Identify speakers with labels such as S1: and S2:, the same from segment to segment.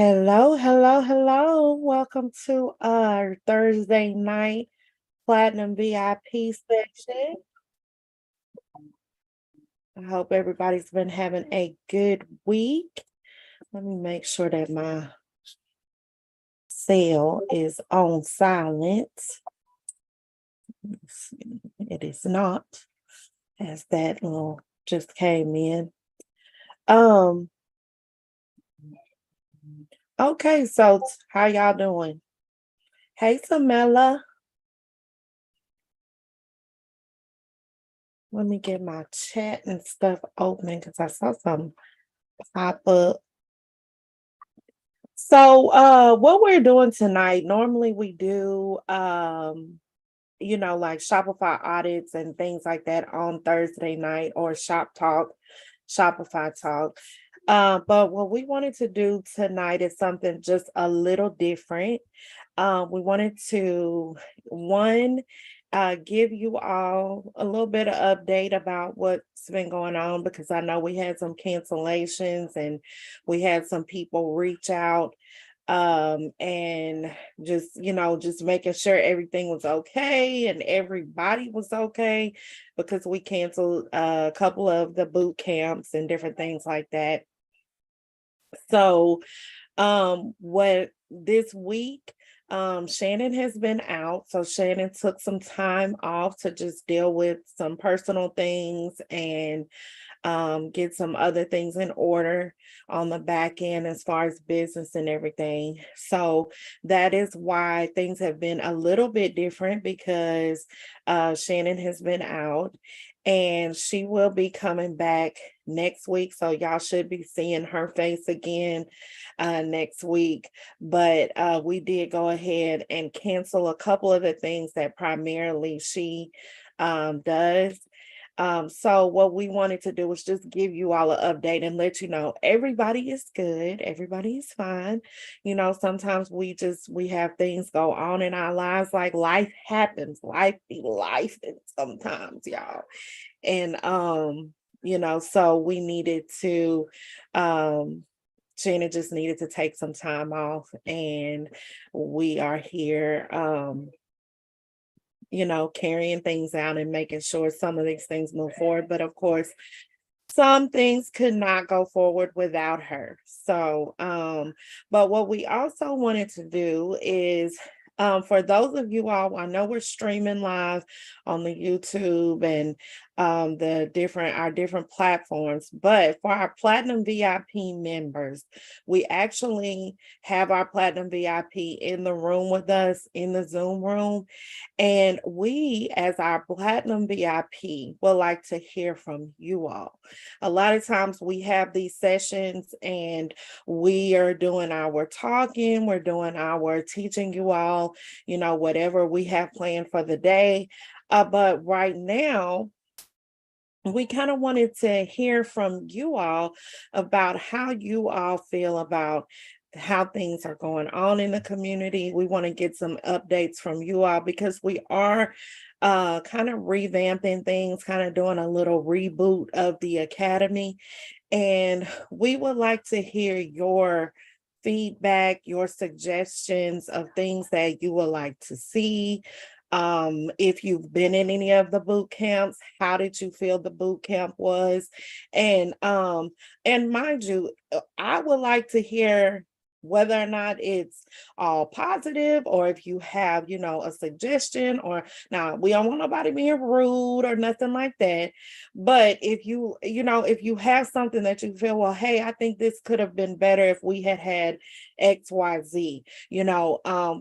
S1: Hello, hello, hello. Welcome to our Thursday night Platinum VIP section. I hope everybody's been having a good week. Let me make sure that my cell is on silent. It is not, as that little just came in. Um, okay, so how y'all doing? Hey, Samela. Let me get my chat and stuff open because I saw something pop up. So what we're doing tonight, normally we do like Shopify audits and things like that on Thursday night or Shopify talk. But what we wanted to do tonight is something just a little different. We wanted to one give you all a little bit of update about what's been going on because I know we had some cancellations and we had some people reach out and just making sure everything was okay and everybody was okay because we canceled a couple of the boot camps and different things like that. So what this week, Shannon has been out. So Shannon took some time off to just deal with some personal things and get some other things in order on the back end as far as business and everything. So that is why things have been a little bit different because Shannon has been out and she will be coming back next week. So y'all should be seeing her face again next week. But we did go ahead and cancel a couple of the things that primarily she does. So what we wanted to do was just give you all an update and let you know everybody is good, everybody is fine. Sometimes we have things go on in our lives, like life happens, life be life, and sometimes y'all. And so we needed to Gina just needed to take some time off and we are here carrying things out and making sure some of these things move forward. But of course, some things could not go forward without her. So, but what we also wanted to do is for those of you all, I know we're streaming live on the YouTube and our different platforms, but for our Platinum VIP members, we actually have our Platinum VIP in the room with us in the Zoom room. And we, as our Platinum VIP, would like to hear from you all. A lot of times we have these sessions and we are doing our talking, we're doing our teaching you all, whatever we have planned for the day. But right now, we kind of wanted to hear from you all about how you all feel about how things are going on in the community. We want to get some updates from you all because we are kind of revamping things, kind of doing a little reboot of the academy. And we would like to hear your feedback, your suggestions of things that you would like to see. If you've been in any of the boot camps, how did you feel the boot camp was? And mind you, I would like to hear whether or not it's all positive or if you have, a suggestion. Or now, we don't want nobody being rude or nothing like that, but if you have something that you feel, well, hey, I think this could have been better if we had XYZ,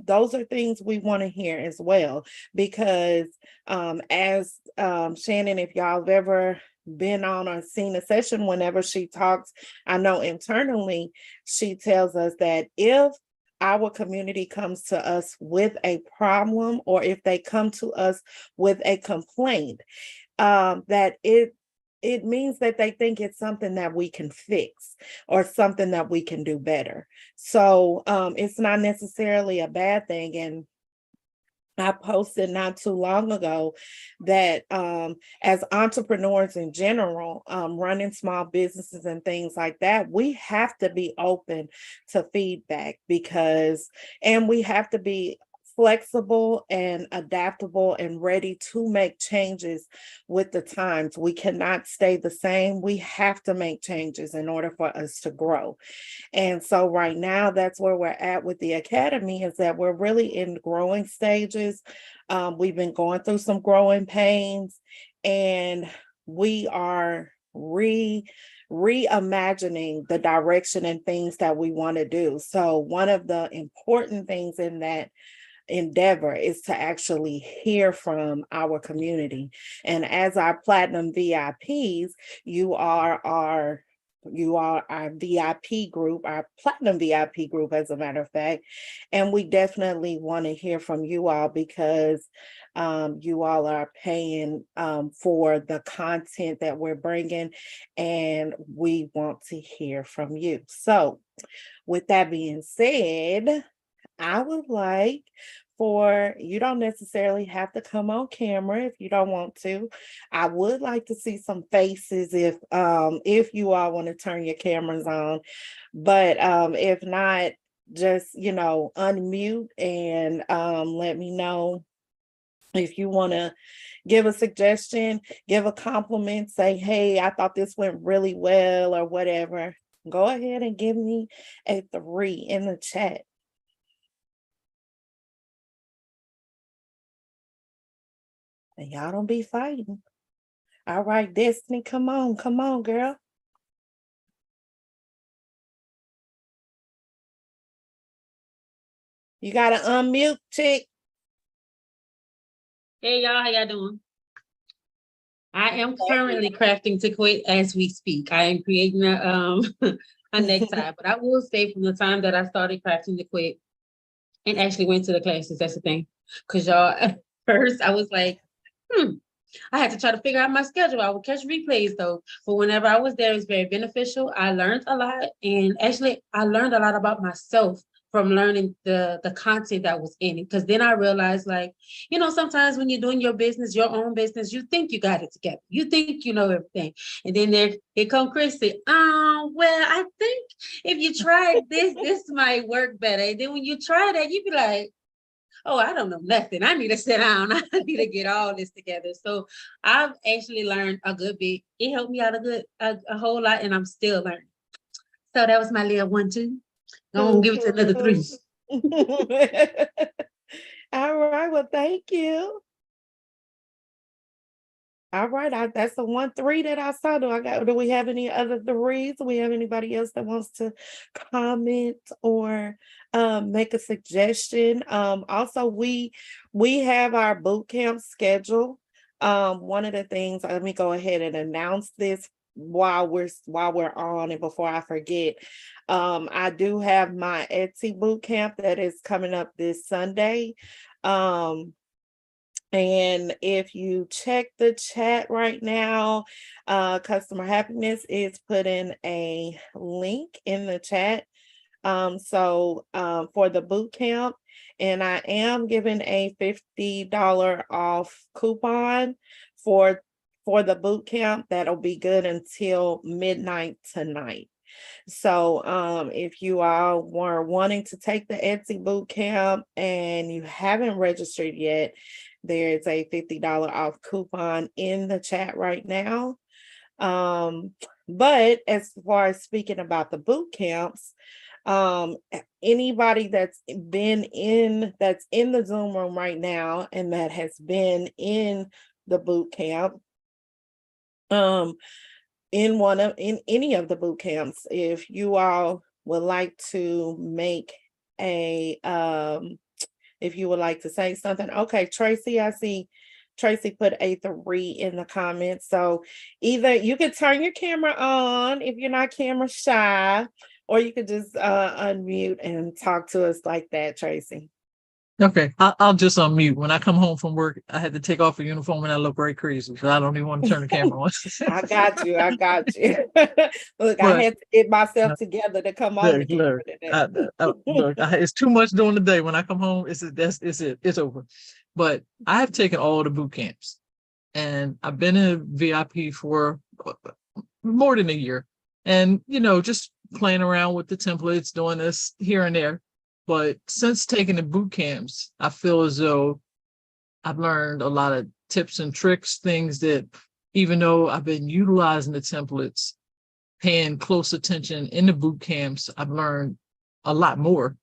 S1: those are things we want to hear as well. Because as Shannon, if y'all have ever been on or seen a session, whenever she talks, I know internally she tells us that if our community comes to us with a problem or if they come to us with a complaint, that it means that they think it's something that we can fix or something that we can do better. So it's not necessarily a bad thing. And I posted not too long ago that as entrepreneurs in general, running small businesses and things like that, we have to be open to feedback and we have to be flexible and adaptable and ready to make changes with the times. We cannot stay the same. We have to make changes in order for us to grow. And so right now, that's where we're at with the academy, is that we're really in growing stages. We've been going through some growing pains, and we are reimagining the direction and things that we want to do. So one of the important things in that endeavor is to actually hear from our community. And as our platinum VIPs, you are our VIP group, our platinum VIP group, as a matter of fact. And we definitely want to hear from you all because you all are paying for the content that we're bringing, and we want to hear from you. So, with that being said, I would like for you don't necessarily have to come on camera if you don't want to. I would like to see some faces if you all want to turn your cameras on. But if not, just unmute and let me know if you want to give a suggestion, give a compliment, say, hey, I thought this went really well or whatever. Go ahead and give me a 3 in the chat. And y'all don't be fighting. All right, Destiny, come on, girl. You gotta unmute, chick.
S2: Hey y'all, how y'all doing? I am currently crafting to quit as we speak. I am creating a a necktie, but I will say from the time that I started crafting to quit and actually went to the classes, that's the thing. Cause y'all at first I was like, I had to try to figure out my schedule. I would catch replays though, but whenever I was there, it was very beneficial. I learned a lot, and actually, I learned a lot about myself from learning the content that was in it. Because then I realized, like, sometimes when you're doing your business, your own business, you think you got it together. You think you know everything, and then here come Chrissy. Well, I think if you tried this, this might work better. And then when you try that, you be like, oh, I don't know nothing. I need to sit down. I need to get all this together. So I've actually learned a good bit. It helped me out a whole lot, and I'm still learning. So that was my little 1, 2. Gonna give it to another 3.
S1: All right. Well, thank you. All right, that's the 1, 3 that I saw. Do we have any other 3s? Do we have anybody else that wants to comment or make a suggestion? Also, we have our boot camp schedule. One of the things, let me go ahead and announce this while we're on and before I forget. I do have my Etsy boot camp that is coming up this Sunday. And if you check the chat right now, Customer Happiness is putting a link in the chat. For the boot camp, and I am giving a $50 off coupon for the boot camp that'll be good until midnight tonight. So if you all were wanting to take the Etsy boot camp and you haven't registered yet, there's a $50 off coupon in the chat right now. But as far as speaking about the boot camps, anybody that's in the Zoom room right now and that has been in the boot camp, in any of the boot camps, if you all would like to make a if you would like to say something. Okay, Tracy, I see Tracy put a 3 in the comments. So either you could turn your camera on if you're not camera shy, or you could just unmute and talk to us like that, Tracy.
S3: Okay, I'll just unmute. When I come home from work, I had to take off a uniform and I look right crazy. So I don't even want to turn the camera on.
S1: I got you. I got you. Look, I
S3: But
S1: had to get myself together to come on the
S3: look,
S1: camera today.
S3: it's too much during the day. When I come home, it's it. It's over. But I have taken all the boot camps, and I've been a VIP for more than a year, and just playing around with the templates, doing this here and there. But since taking the boot camps, I feel as though I've learned a lot of tips and tricks, things that even though I've been utilizing the templates, paying close attention in the boot camps, I've learned a lot more.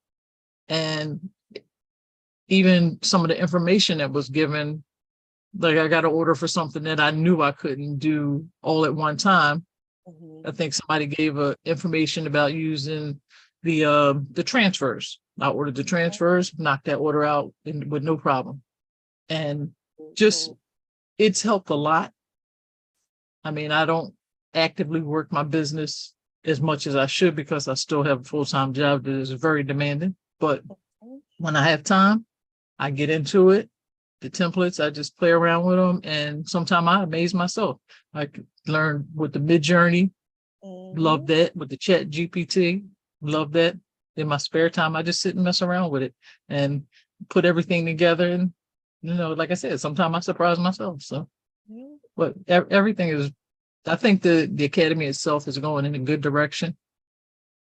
S3: And even some of the information that was given, like I got an order for something that I knew I couldn't do all at one time. I think somebody gave information about using the transfers. I ordered the transfers, knocked that order out with no problem. And just it's helped a lot. I mean, I don't actively work my business as much as I should because I still have a full-time job that is very demanding. But when I have time, I get into it. The templates, I just play around with them. And sometimes I amaze myself. I learn with the Mid-Journey, love that. With the Chat GPT, love that. In my spare time, I just sit and mess around with it and put everything together. And, like I said, sometimes I surprise myself. So, but everything is, I think the Academy itself is going in a good direction,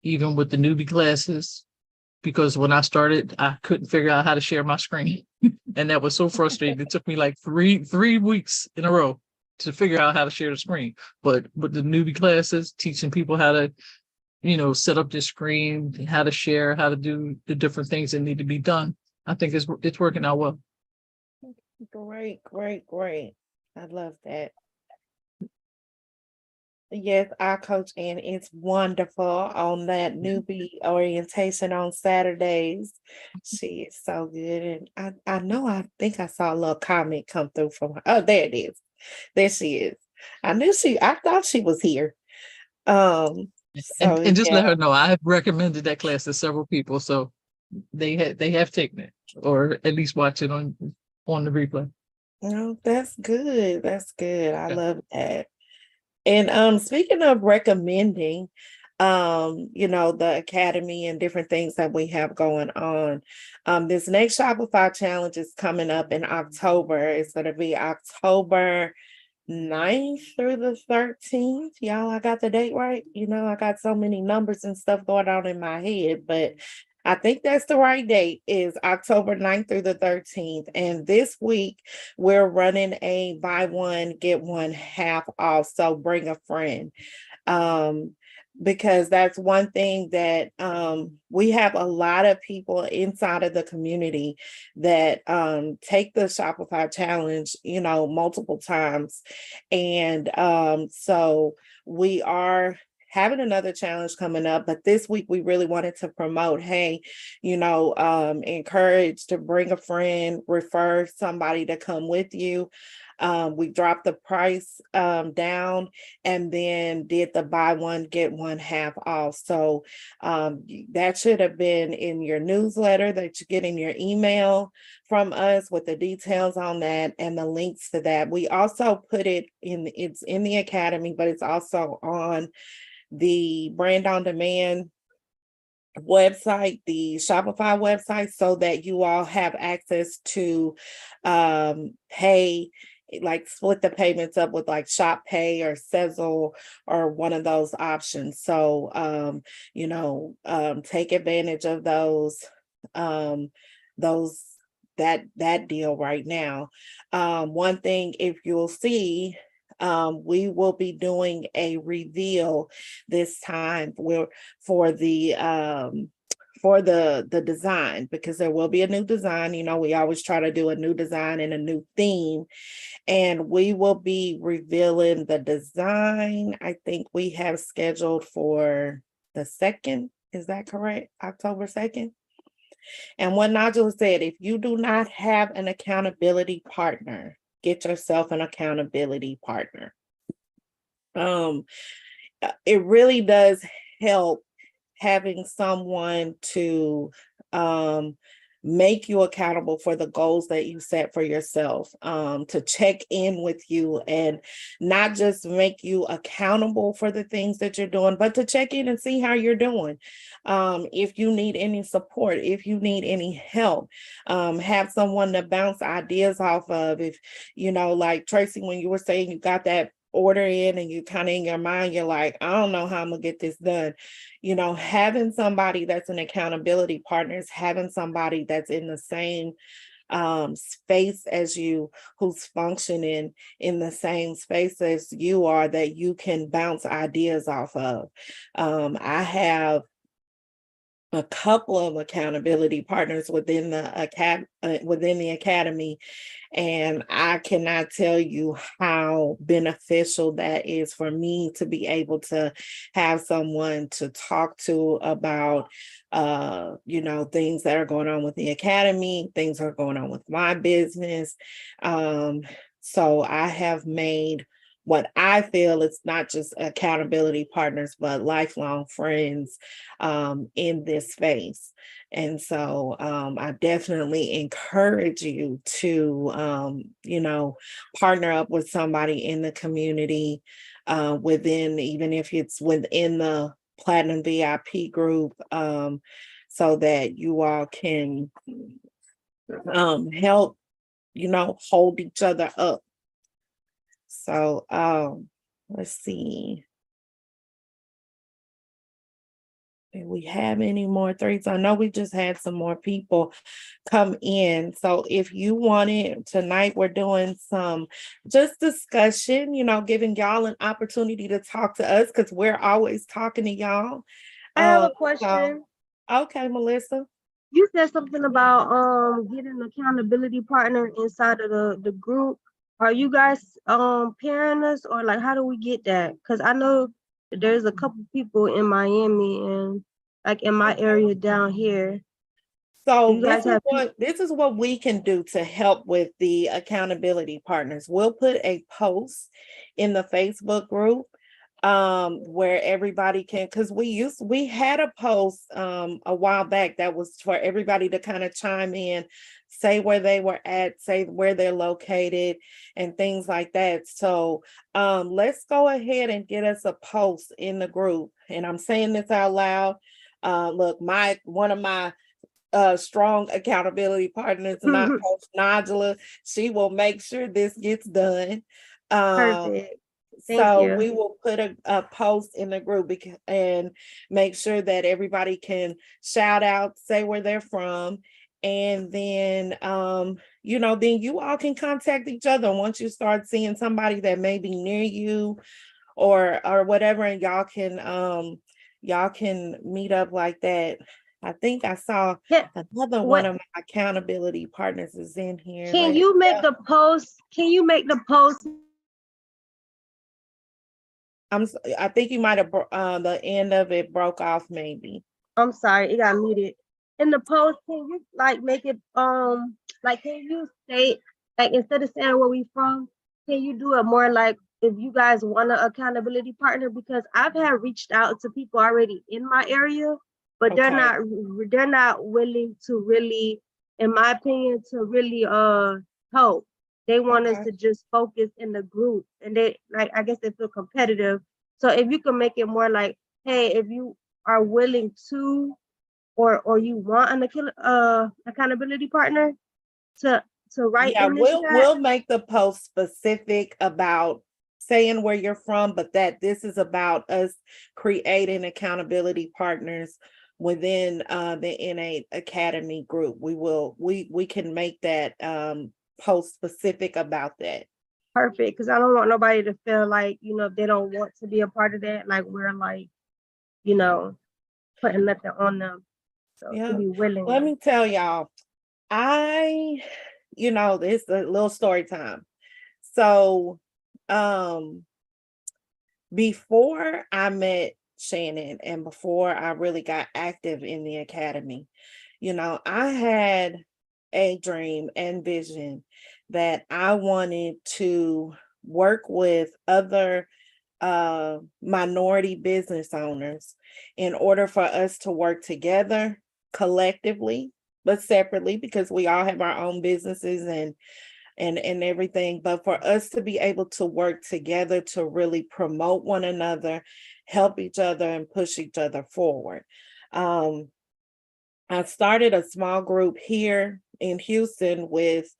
S3: even with the newbie classes, because when I started, I couldn't figure out how to share my screen. And that was so frustrating. It took me like three weeks in a row to figure out how to share the screen. But with the newbie classes, teaching people how to, set up the screen, how to share, how to do the different things that need to be done, I think it's working out well.
S1: Great, great, great. I love that. Yes, our coach Ann is wonderful on that newbie orientation on Saturdays. She is so good. And I know I think I saw a little comment come through from her. Oh, there it is. There she is. I thought she was here. So
S3: And just let
S1: yeah.
S3: her know I have recommended that class to several people, so they have taken it or at least watch it on the replay.
S1: No, that's good. That's good. I
S3: Yeah.
S1: love that. And speaking of recommending, the academy and different things that we have going on. This next Shopify challenge is coming up in October. It's gonna be October 9th through the 13th. Y'all, I got the date right. I got so many numbers and stuff going on in my head, but I think that's the right date is October 9th through the 13th. And this week we're running a buy one, get one half off. So bring a friend. Because that's one thing that we have a lot of people inside of the community that take the Shopify challenge, multiple times. And so we are having another challenge coming up, but this week we really wanted to promote, hey, encourage to bring a friend, refer somebody to come with you. We dropped the price down and then did the buy one, get one half off. So that should have been in your newsletter that you get in your email from us with the details on that and the links to that. We also put it's in the academy, but it's also on the Brand on Demand website, the Shopify website, so that you all have access to pay, like split the payments up with like Shop Pay or Sezzle or one of those options. So take advantage of those that deal right now. One thing, if you'll see, we will be doing a reveal this time for the design, because there will be a new design. We always try to do a new design and a new theme, and we will be revealing the design. I think we have scheduled for the 2nd. Is that correct? October 2nd. And what Nigel said, if you do not have an accountability partner, get yourself an accountability partner. It really does help having someone to make you accountable for the goals that you set for yourself, to check in with you and not just make you accountable for the things that you're doing, but to check in and see how you're doing. If you need any support, if you need any help, have someone to bounce ideas off of. If, like Tracy, when you were saying you got that order in and you kind of in your mind, you're like, I don't know how I'm gonna get this done. Having somebody that's an accountability partner is having somebody that's in the same space as you, who's functioning in the same space as you are, that you can bounce ideas off of. I have a couple of accountability partners within the academy, and I cannot tell you how beneficial that is for me to be able to have someone to talk to about things that are going on with the academy, things that are going on with my business. So I have made what I feel it's not just accountability partners, but lifelong friends in this space. And so I definitely encourage you to, partner up with somebody in the community even if it's within the Platinum VIP group, so that you all can help, hold each other up. So let's see. Do we have any more threes? I know we just had some more people come in. So if you wanted, tonight we're doing some just discussion, giving y'all an opportunity to talk to us because we're always talking to y'all.
S4: I have a question.
S1: Okay, Melissa.
S4: You said something about getting an accountability partner inside of the group. Are you guys pairing us, or like how do we get that? Because I know there's a couple people in Miami and like in my area down here.
S1: So this is what we can do to help with the accountability partners. We'll put a post in the Facebook group where everybody can, because we had a post a while back that was for everybody to kind of chime in, say where they were at, say where they're located and things like that. So let's go ahead and get us a post in the group. And I'm saying this out loud. Look, one of my strong accountability partners, not Coach Nigela. She will make sure this gets done.
S4: Perfect.
S1: So we will put a post in the group and make sure that everybody can shout out, say where they're from. And then, then you all can contact each other once you start seeing somebody that may be near you or whatever, and y'all can meet up like that. I think I saw another one of my accountability partners is in here.
S4: Can you make the post? Can you make the post?
S1: I think you might have the end of it broke off maybe.
S4: I'm sorry, it got muted. In the post, can you like make it like can you state like instead of saying where we from, can you do it more like if you guys want an accountability partner? Because I've had reached out to people already in my area, but they're not willing to really, in my opinion, to really help. They want us to just focus in the group, and they like I guess they feel competitive. So if you can make it more like, hey, if you are willing to, or you want an accountability partner to write in this chat.
S1: We'll make the post specific about saying where you're from, but that this is about us creating accountability partners within the NA Academy group. We can make that post specific about that.
S4: Perfect, because I don't want nobody to feel like, if they don't want to be a part of that, like we're like, putting nothing on them. So to be willing.
S1: Let me tell y'all, it's a little story time. So before I met Shanon and before I really got active in the academy, I had a dream and vision that I wanted to work with other minority business owners in order for us to work together collectively but separately, because we all have our own businesses and everything. But for us to be able to work together to really promote one another, help each other, and push each other forward. I started a small group here in Houston with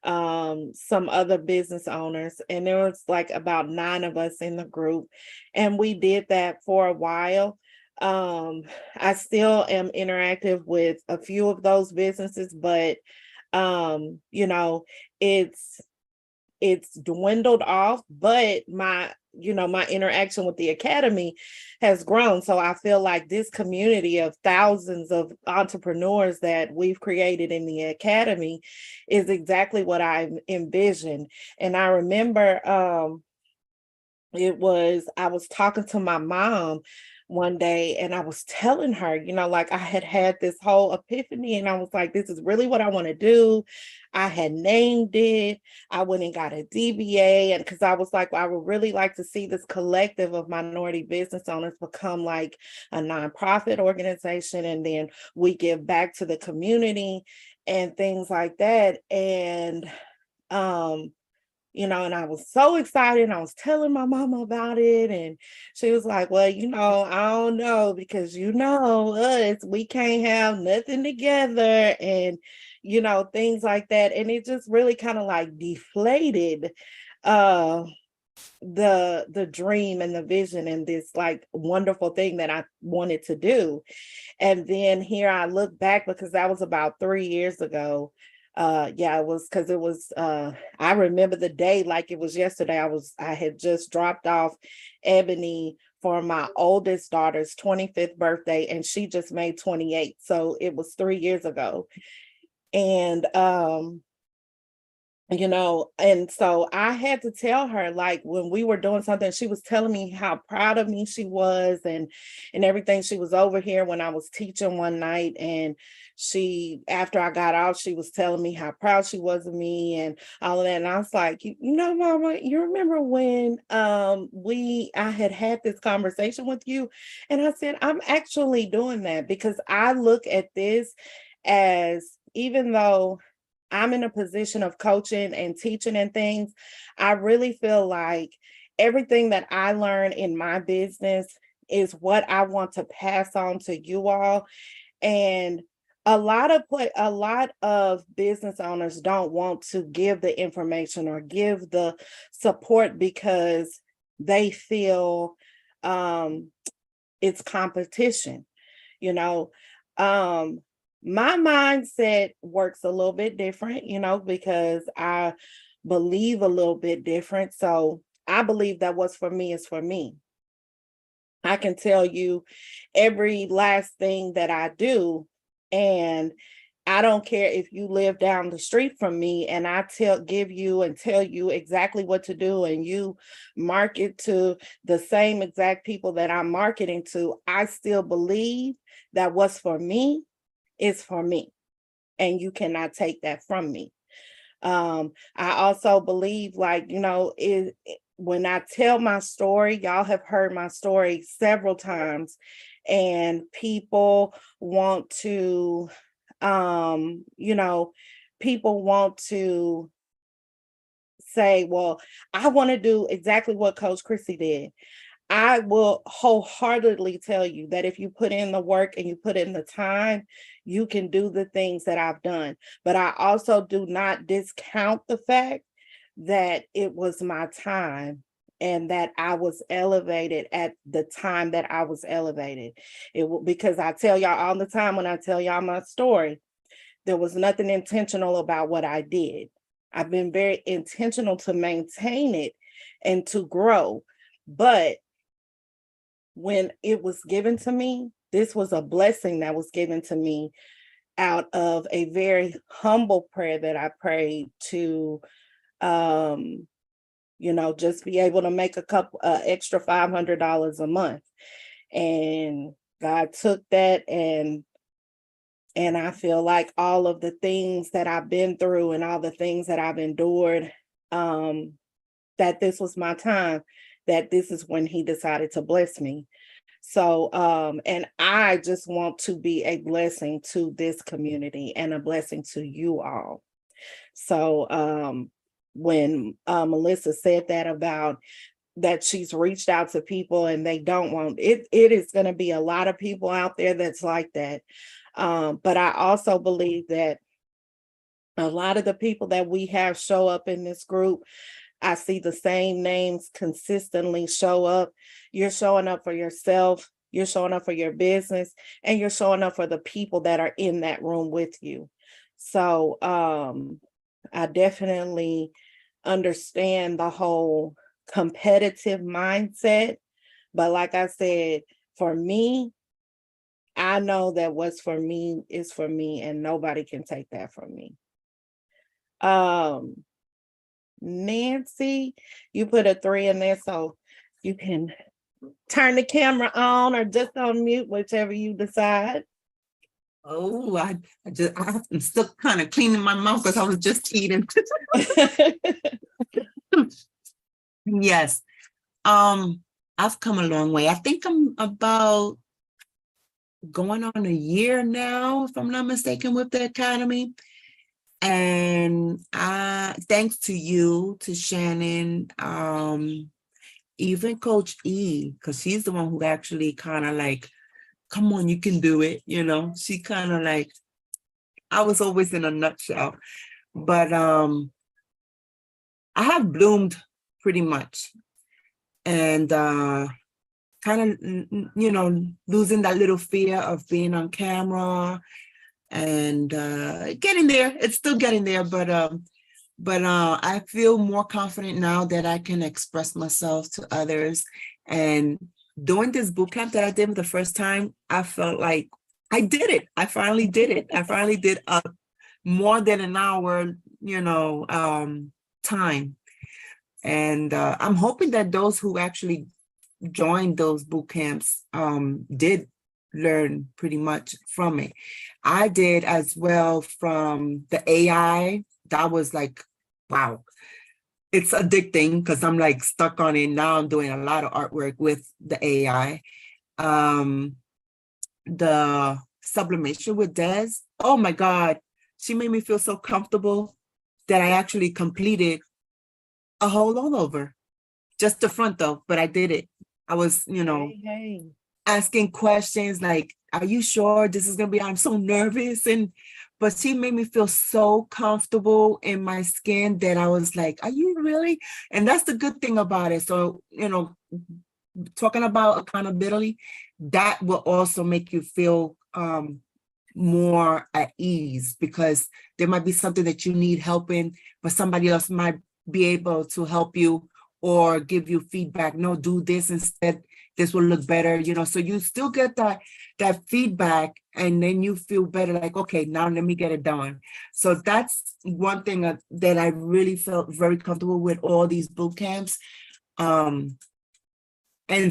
S1: some other business owners, and there was like about 9 of us in the group, and we did that for a while. I still am interactive with a few of those businesses, but you know, it's dwindled off, but my interaction with the academy has grown. So I feel like this community of thousands of entrepreneurs that we've created in the academy is exactly what I envisioned. And I remember I was talking to my mom one day, and I was telling her, like I had this whole epiphany, and I was like, this is really what I want to do. I had named it. I went and got a DBA, and because I was like, well, I would really like to see this collective of minority business owners become like a nonprofit organization, and then we give back to the community and things like that. And and I was so excited, and I was telling my mama about it, and she was like, well, I don't know, because us, we can't have nothing together, and things like that. And it just really kind of like deflated the dream and the vision and this like wonderful thing that I wanted to do. And then here I look back, because that was about 3 years ago. It was because it was I remember the day like it was yesterday. I had just dropped off Ebony for my oldest daughter's 25th birthday, and she just made 28. So it was 3 years ago. And and so I had to tell her, like, when we were doing something, she was telling me how proud of me she was and everything. She was over here when I was teaching one night, and after I got off, she was telling me how proud she was of me and all of that. And I was like, Mama, you remember when I had this conversation with you? And I said, I'm actually doing that, because I look at this as, even though I'm in a position of coaching and teaching and things, I really feel like everything that I learn in my business is what I want to pass on to you all. And a lot of business owners don't want to give the information or give the support, because they feel it's competition. My mindset works a little bit different, because I believe a little bit different. So I believe that what's for me is for me. I can tell you every last thing that I do, and I don't care if you live down the street from me and I give you and tell you exactly what to do, and you market to the same exact people that I'm marketing to. I still believe that what's for me is for me, and you cannot take that from me. I also believe, like, when I tell my story, y'all have heard my story several times, and people want to, people want to say, well, I want to do exactly what Coach Chrissy did. I will wholeheartedly tell you that if you put in the work and you put in the time, you can do the things that I've done. But I also do not discount the fact that it was my time, and that I was elevated at the time that I was elevated. Because I tell y'all all the time, when I tell y'all my story, there was nothing intentional about what I did. I've been very intentional to maintain it and to grow. But when it was given to me, this was a blessing that was given to me out of a very humble prayer that I prayed to, just be able to make a couple extra $500 a month. And God took that, and I feel like all of the things that I've been through and all the things that I've endured, that this was my time, that this is when he decided to bless me. So, and I just want to be a blessing to this community and a blessing to you all. So, when Melissa said that about that she's reached out to people and they don't want it, it is going to be a lot of people out there that's like that. But I also believe that a lot of the people that we have show up in this group, I see the same names consistently show up. You're showing up for yourself, you're showing up for your business, and you're showing up for the people that are in that room with you. So I definitely understand the whole competitive mindset. But like I said, for me, I know that what's for me is for me, and nobody can take that from me. Nancy, you put a 3 in there, so you can turn the camera on or just on mute, whichever you decide.
S5: Oh, I'm still kind of cleaning my mouth because I was just eating. Yes. I've come a long way. I think I'm about going on a year now, if I'm not mistaken, with the Academy. And thanks to you, to Shannon, even Coach E, because she's the one who actually kind of like, come on, you can do it. You know, she kind of like, I was always in a nutshell, but I have bloomed pretty much. And kind of, you know, losing that little fear of being on camera and getting there. It's still getting there, but I feel more confident now that I can express myself to others. And doing this boot camp that I did the first time, I felt like I did it. I finally did it. I finally did more than an hour, you know, time. And I'm hoping that those who actually joined those boot camps did learn pretty much from it. I did as well from the AI. That was like, wow. It's addicting because I'm like stuck on it. Now I'm doing a lot of artwork with the AI. The sublimation with Des. Oh my God. She made me feel so comfortable that I actually completed a whole all over. Just the front though, but I did it. I was, you know,
S1: Hey.
S5: asking questions like, are you sure this is gonna be, I'm so nervous. But she made me feel so comfortable in my skin that I was like, are you really? And that's the good thing about it. So, you know, talking about accountability, that will also make you feel more at ease, because there might be something that you need help in, but somebody else might be able to help you or give you feedback. No, do this instead. This will look better, you know. So you still get that feedback, and then you feel better. Like, okay, now let me get it done. So that's one thing that I really felt very comfortable with all these boot camps. And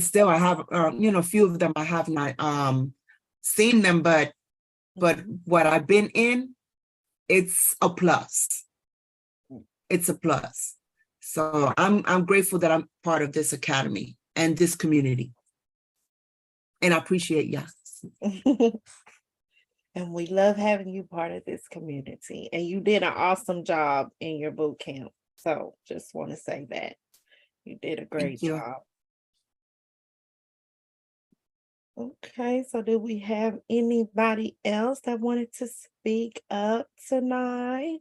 S5: still, I have, you know, a few of them I have not seen them, but what I've been in, it's a plus. It's a plus. So I'm grateful that I'm part of this academy and this community. And I appreciate you.
S1: And we love having you part of this community. And you did an awesome job in your boot camp. So just want to say that you did a great
S5: Thank you.
S1: job. Okay, so do we have anybody else that wanted to speak up tonight?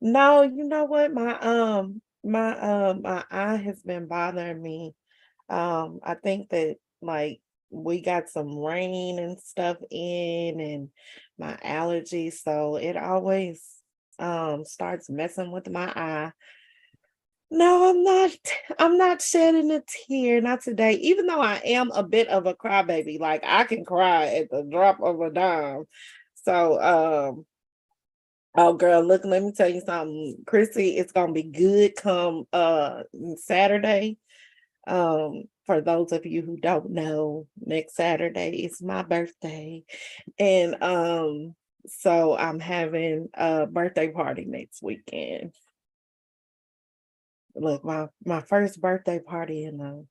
S1: No, you know what? My eye has been bothering me. I think that like we got some rain and stuff in and my allergies, so it always starts messing with my eye. No, I'm not shedding a tear, not today, even though I am a bit of a crybaby. Like I can cry at the drop of a dime. So oh girl, look, let me tell you something. Chrissy, it's gonna be good come Saturday. For those of you who don't know, next Saturday is my birthday. And so I'm having a birthday party next weekend. Look, my first birthday party in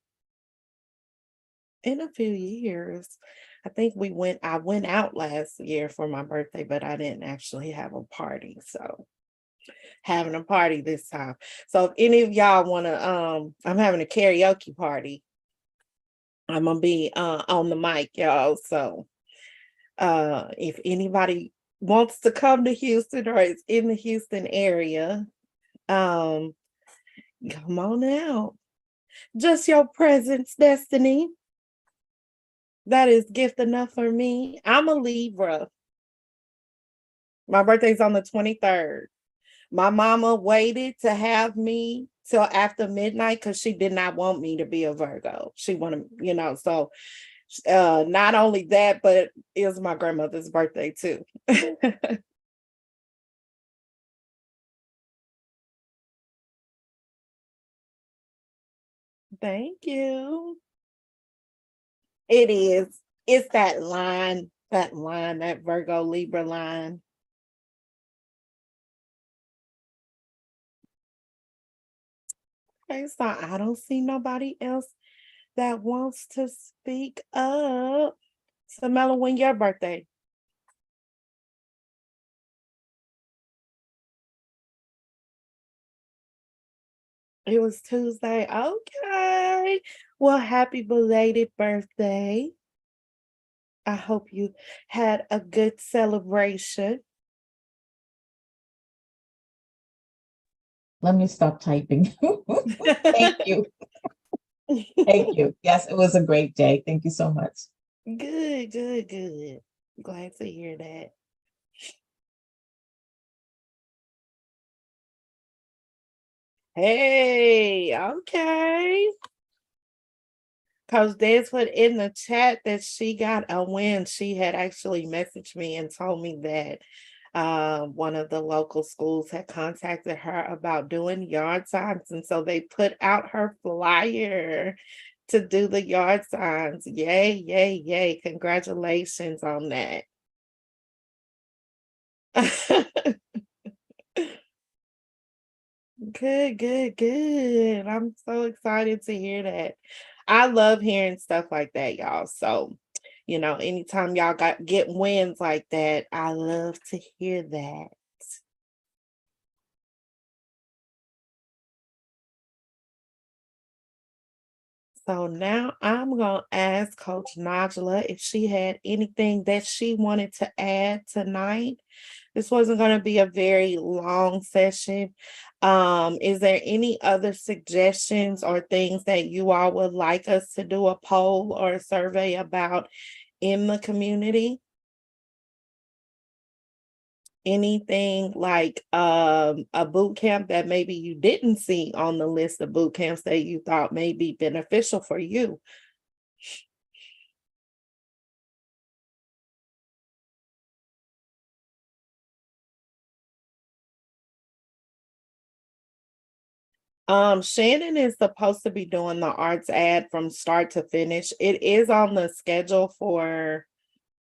S1: a few years. I think I went out last year for my birthday, but I didn't actually have a party. So having a party this time. So if any of y'all wanna I'm having a karaoke party. I'm gonna be on the mic, y'all. So if anybody wants to come to Houston or is in the Houston area, um come on out. Just your presence, Destiny. That is gift enough for me. I'm a Libra. My birthday's on the 23rd. My mama waited to have me till after midnight because she did not want me to be a Virgo. She wanted, so not only that, but it was my grandmother's birthday too. Thank you. It is. It's that line, that Virgo Libra line. Okay, so I don't see nobody else that wants to speak up. So Mela, when your birthday? It was Tuesday. Okay. Well, happy belated birthday. I hope you had a good celebration.
S6: Let me stop typing. Thank you. Thank you. Yes, it was a great day. Thank you so much.
S1: Good, good, good. Glad to hear that. Hey, okay. Coach Des put in the chat that she got a win. She had actually messaged me and told me that one of the local schools had contacted her about doing yard signs. And so they put out her flyer to do the yard signs. Yay, yay, yay. Congratulations on that. Good, good, good. I'm so excited to hear that. I love hearing stuff like that, y'all. So, anytime y'all get wins like that, I love to hear that. So now I'm gonna ask Coach Najla if she had anything that she wanted to add tonight. This wasn't gonna be a very long session. Is there any other suggestions or things that you all would like us to do a poll or a survey about in the community? Anything like a boot camp that maybe you didn't see on the list of boot camps that you thought may be beneficial for you? Shannon is supposed to be doing the arts ad from start to finish. It is on the schedule for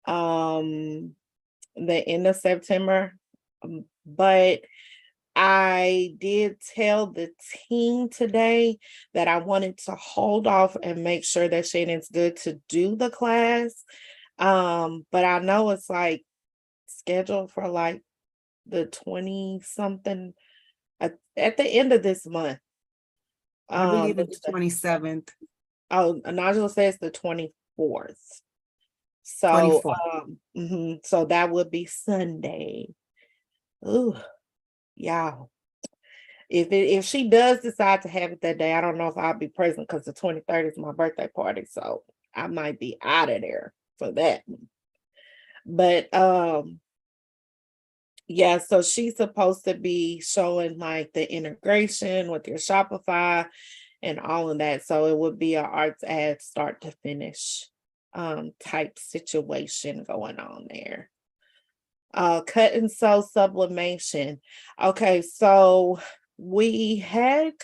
S1: the end of September. But I did tell the team today that I wanted to hold off and make sure that Shannon's good to do the class. But I know it's like scheduled for like the 20 something at the end of this month.
S5: I believe it's 27th.
S1: Oh, Najla says the 24th. So
S5: 24th.
S1: So that would be Sunday. Ooh, y'all. If she does decide to have it that day, I don't know if I'll be present because the 23rd is my birthday party. So I might be out of there for that. But yeah, so she's supposed to be showing like the integration with your Shopify and all of that. So it would be an arts ad start to finish type situation going on there. Cut and sew sublimation. Okay, so we had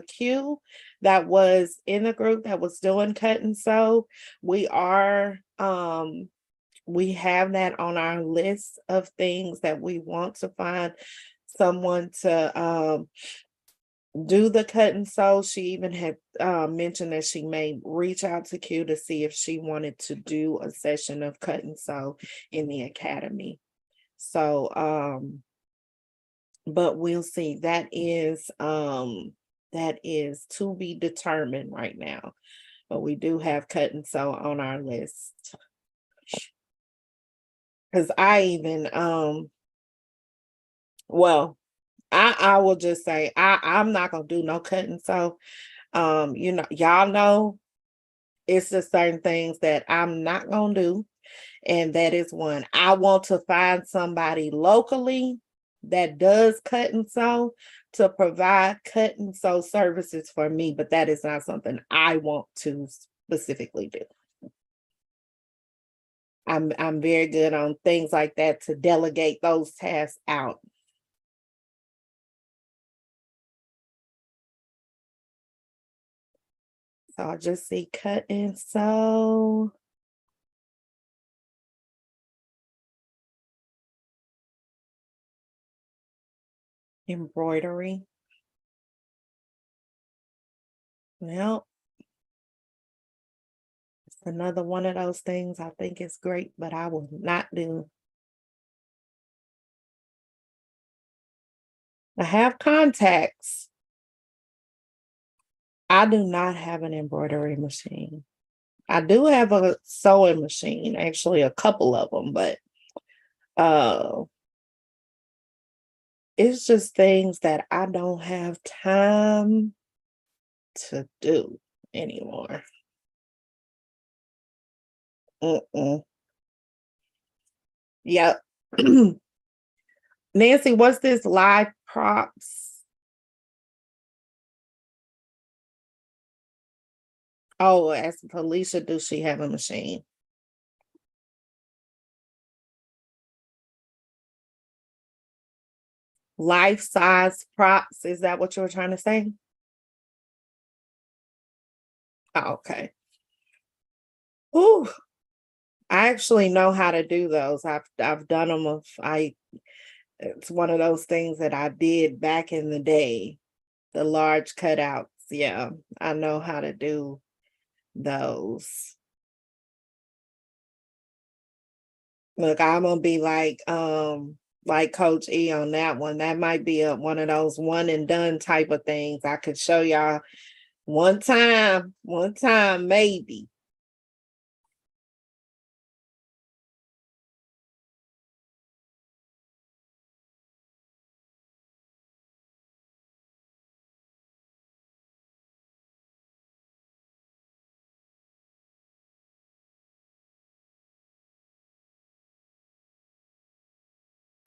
S1: Q that was in the group that was doing cut and sew. We have that on our list of things that we want to find someone to do the cut and sew. She even had mentioned that she may reach out to Q to see if she wanted to do a session of cut and sew in the academy. So but we'll see. That is to be determined right now. But we do have cut and sew on our list. Because I even well, I will just say I'm not gonna do no cut and sew. You know, y'all know it's just certain things that I'm not gonna do. And that is one. I want to find somebody locally that does cut and sew to provide cut and sew services for me, but that is not something I want to specifically do. I'm very good on things like that to delegate those tasks out. So I just see cut and sew. Embroidery. Well, it's another one of those things I think is great, but I will not do. I have contacts. I do not have an embroidery machine. I do have a sewing machine, actually a couple of them, but it's just things that I don't have time to do anymore. Yep. Nancy, what's this live props? Oh, ask Felicia, does she have a machine? Life-size props, is that what you were trying to say? Oh, okay. Ooh, I actually know how to do those. I've done them. It's one of those things that I did back in the day. The large cutouts. Yeah, I know how to do those. Look, I'm gonna be like Coach E on that one. That might be one of those one and done type of things. I could show y'all one time maybe.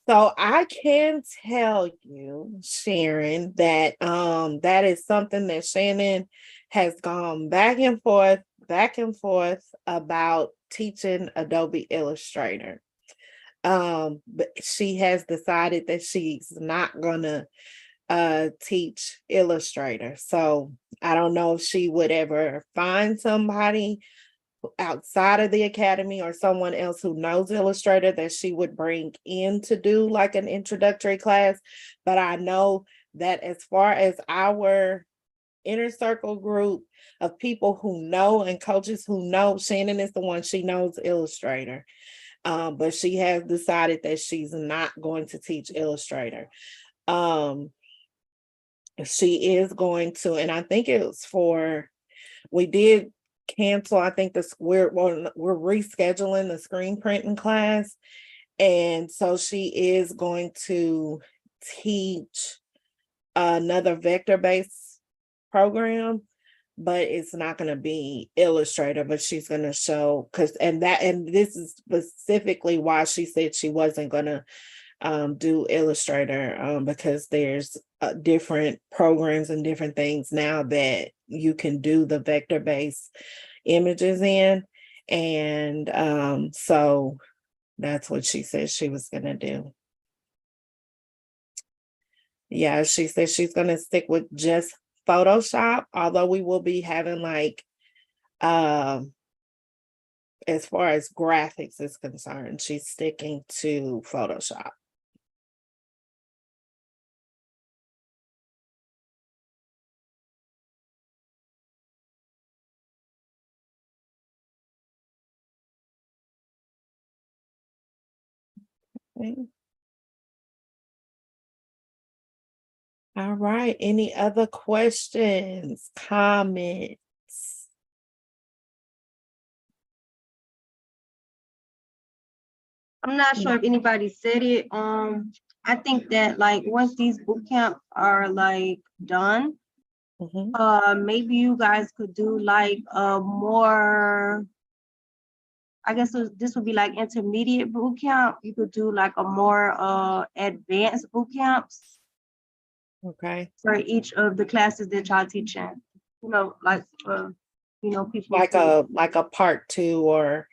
S1: So I can tell you, Sharon, that that is something that Shannon has gone back and forth about teaching Adobe Illustrator. But she has decided that she's not gonna teach Illustrator. So I don't know if she would ever find somebody outside of the academy or someone else who knows Illustrator that she would bring in to do like an introductory class. But I know that as far as our inner circle group of people who know and coaches who know, Shannon is the one, she knows Illustrator. But she has decided that she's not going to teach Illustrator. She is going to, and I think it was we did cancel. I think we're rescheduling the screen printing class, and so she is going to teach another vector-based program, but it's not going to be Illustrator. But she's going to show and this is specifically why she said she wasn't going to do Illustrator because there's different programs and different things now that you can do the vector-based images in. And so that's what she said she was going to do. Yeah, she said she's going to stick with just Photoshop, although we will be having as far as graphics is concerned, she's sticking to Photoshop. Okay. All right, any other questions, comments?
S4: I'm not sure if anybody said it. I think that like once these boot camps are like done,
S1: Mhm.
S4: maybe you guys could do like a more, I guess this would be like intermediate boot camp. You could do like a more advanced boot camps
S1: Okay,
S4: for each of the classes that y'all teaching. You know, like people
S1: like a part 2 or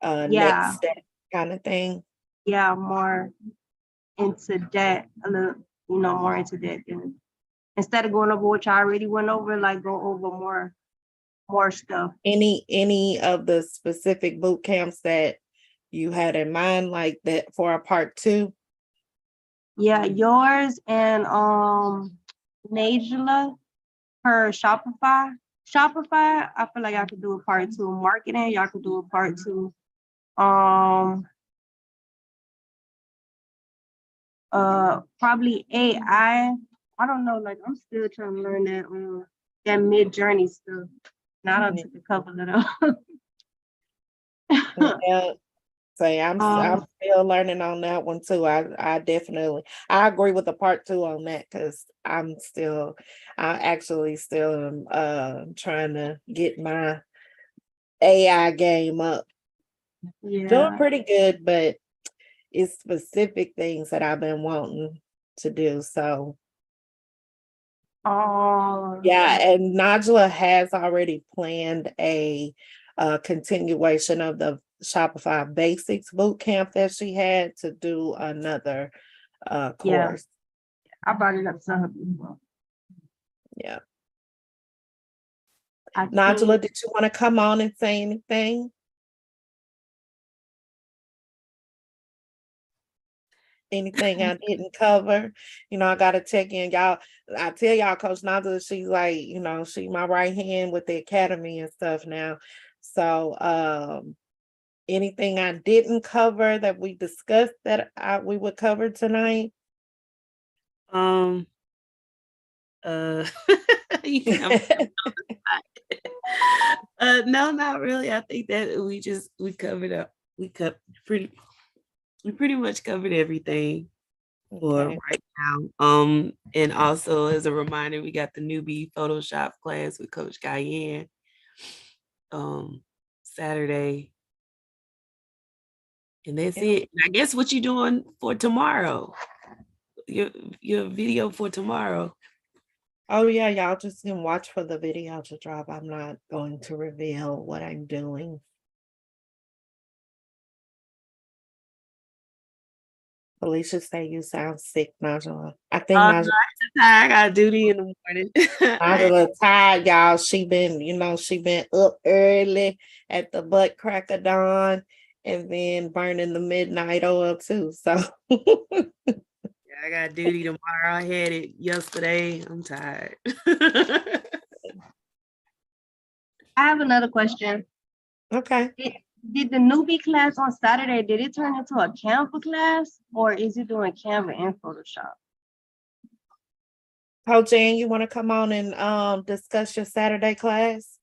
S1: next
S4: yeah,
S1: step kind of thing.
S4: yeah, more into that, a little, more into that. And instead of going over what y'all already went over, like go over more stuff.
S1: Any of the specific boot camps that you had in mind, like that for a part 2?
S4: Yeah, yours and Najla, her Shopify. Shopify, I feel like I could do a part 2. Marketing, y'all could do a part 2. Probably AI. I don't know, like I'm still trying to learn that mid journey stuff. Now I took a couple of them.
S1: Yeah, say I'm still learning on that one too. I definitely agree with the part 2 on that because I actually still am trying to get my AI game up. Doing
S4: Yeah.
S1: pretty good, but it's specific things that I've been wanting to do. So
S4: Oh.
S1: yeah, and Najla has already planned a continuation of the Shopify Basics boot camp that she had to do another
S4: Yeah.
S1: course.
S4: I brought it up to her before.
S1: Yeah.
S4: I
S1: Najla,
S4: think
S1: did you want to come on and say anything? Anything I didn't cover? I gotta check in. Y'all, I tell y'all, Coach Najla, she's like, she my right hand with the academy and stuff now. So anything I didn't cover that we discussed that we would cover tonight?
S5: Um, you no, not really. I think that we covered up. We pretty much covered everything for
S1: Okay.
S5: right now. And also as a reminder, we got the newbie Photoshop class with Coach Guyan Saturday. And that's
S1: Yeah.
S5: it. And I guess what you doing for tomorrow? Your video for tomorrow.
S1: Oh yeah, y'all just can watch for the video to drop. I'm not going to reveal what I'm doing. Alicia say you sound sick, Najla. I think
S5: I got duty in the morning.
S1: Najla tired, y'all. She been up early at the butt crack of dawn and then burning the midnight oil too. So
S5: I got duty tomorrow. I had it yesterday. I'm tired.
S4: I have another question.
S1: okay.
S4: Did the newbie class on Saturday, did it turn into a Canva class or is it doing Canva and Photoshop?
S1: Coach Ann, you want to come on and discuss your Saturday class?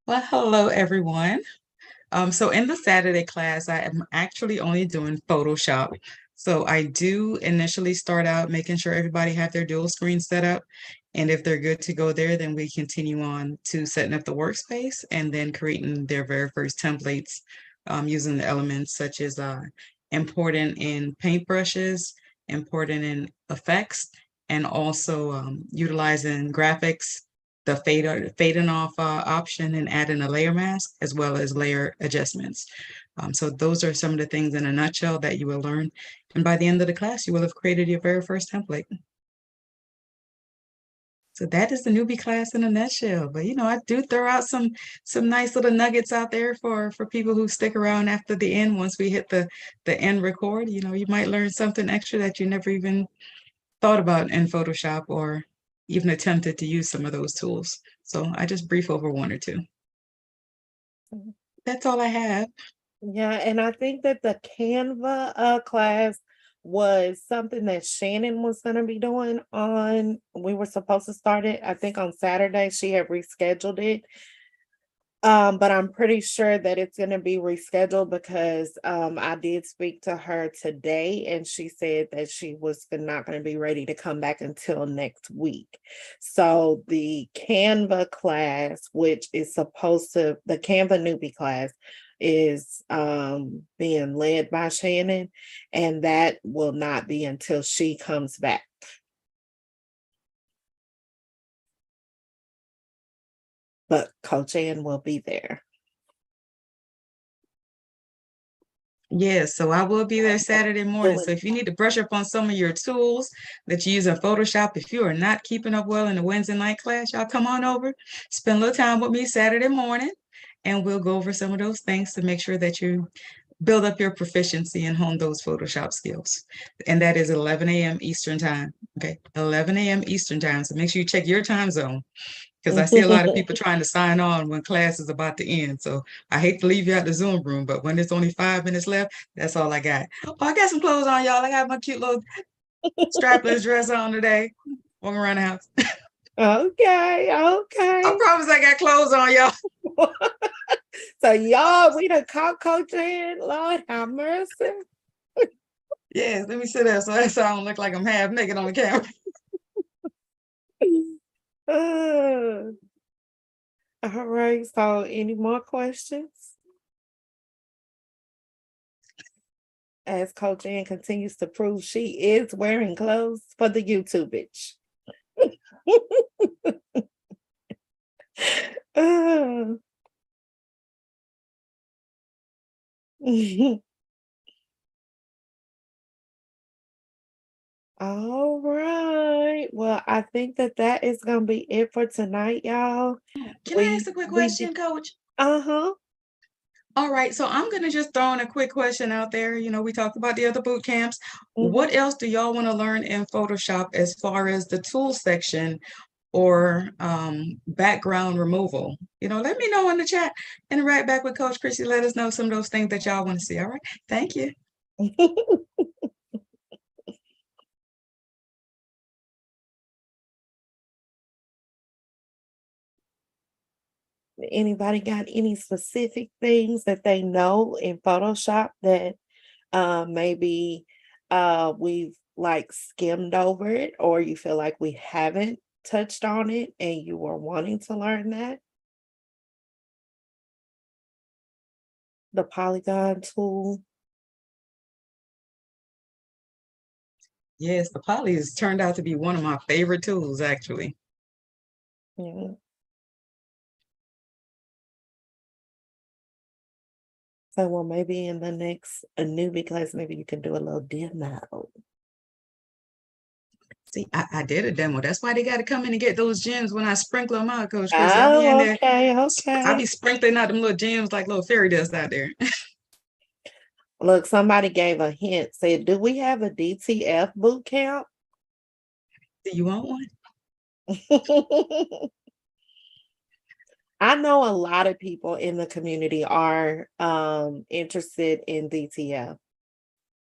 S7: Well, hello, everyone. So in the Saturday class, I am actually only doing Photoshop. So I do initially start out making sure everybody have their dual screen set up. And if they're good to go there, then we continue on to setting up the workspace and then creating their very first templates using the elements such as importing in paintbrushes, importing in effects, and also utilizing graphics, the fading off option, and adding a layer mask as well as layer adjustments. So those are some of the things in a nutshell that you will learn. And by the end of the class, you will have created your very first template. So that is the newbie class in a nutshell. But I do throw out some nice little nuggets out there for people who stick around after the end. Once we hit the end record, you might learn something extra that you never even thought about in Photoshop or even attempted to use some of those tools. So I just brief over one or two. That's all I have.
S1: Yeah, and I think that the Canva class was something that Shannon was gonna be doing on, we were supposed to start it, I think on Saturday. She had rescheduled it. But I'm pretty sure that it's gonna be rescheduled because I did speak to her today and she said that she was not gonna be ready to come back until next week. So the Canva class, which is supposed to, the Canva newbie class is being led by Shannon, and that will not be until she comes back. But Coach Ann will be there.
S7: Yes, so I will be there Saturday morning. So if you need to brush up on some of your tools that you use in Photoshop, if you are not keeping up well in the Wednesday night class, y'all come on over, spend a little time with me Saturday morning, and we'll go over some of those things to make sure that you build up your proficiency and hone those Photoshop skills. And that is 11 a.m. Eastern time. Okay, 11 a.m. Eastern time. So make sure you check your time zone, because I see a lot of people trying to sign on when class is about to end. So I hate to leave you out the Zoom room, but when there's only 5 minutes left, that's all I got. Oh, I got some clothes on, y'all. I got my cute little strapless dress on today, walking around the house.
S1: Okay,
S7: I
S1: okay.
S7: promise I got clothes on, y'all.
S1: So y'all, we done caught Coach Ann. Lord have mercy.
S7: Yes, let me sit there so I don't look like I'm half naked on the camera.
S1: All right, so any more questions? As Coach Ann continues to prove she is wearing clothes for the YouTube bitch. All right. Well, I think that that is gonna be it for tonight, y'all.
S7: Can I ask a quick question, Coach?
S1: Uh-huh.
S7: All right, so I'm gonna just throw in a quick question out there. You know, we talked about the other boot camps.
S1: Mhm.
S7: What else do y'all want to learn in Photoshop as far as the tool section or background removal? You know, let me know in the chat and right back with Coach Chrissy. Let us know some of those things that y'all want to see. All right, thank you.
S1: Anybody got any specific things that they know in Photoshop that maybe we've like skimmed over it, or you feel like we haven't touched on it and you were wanting to learn that? The polygon tool.
S7: Yes, the poly has turned out to be one of my favorite tools, actually.
S1: Yeah. So, well, maybe in the next a newbie class, maybe you can do a little demo.
S7: See, I did a demo. That's why they got to come in and get those gems when I sprinkle them out, Coach Chrissy. I'll be in
S1: Oh,
S7: there.
S1: okay,
S7: I'll
S1: okay.
S7: be sprinkling out them little gems like little fairy dust out there.
S1: Look, somebody gave a hint, said, do we have a DTF boot camp?
S7: Do you want one?
S1: I know a lot of people in the community are interested in DTF.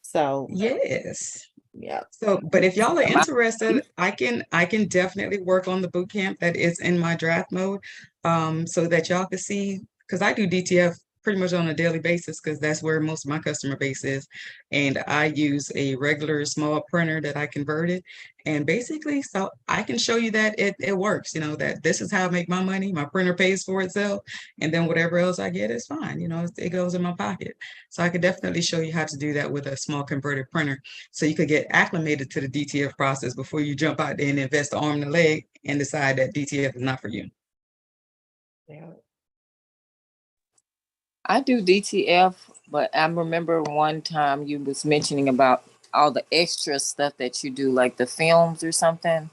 S1: So
S7: Yes.
S1: yeah.
S7: So, but if y'all are interested, I can definitely work on the boot camp that is in my draft mode, so that y'all can see, because I do DTF pretty much on a daily basis because that's where most of my customer base is, and I use a regular small printer that I converted, and basically, so I can show you that it works. You know that this is how I make my money. My printer pays for itself, and then whatever else I get is fine. You know, it goes in my pocket. So I could definitely show you how to do that with a small converted printer, so you could get acclimated to the DTF process before you jump out there and invest the arm and the leg and decide that DTF is not for you.
S1: Yeah.
S8: I do DTF, but I remember one time you was mentioning about all the extra stuff that you do, like the films or something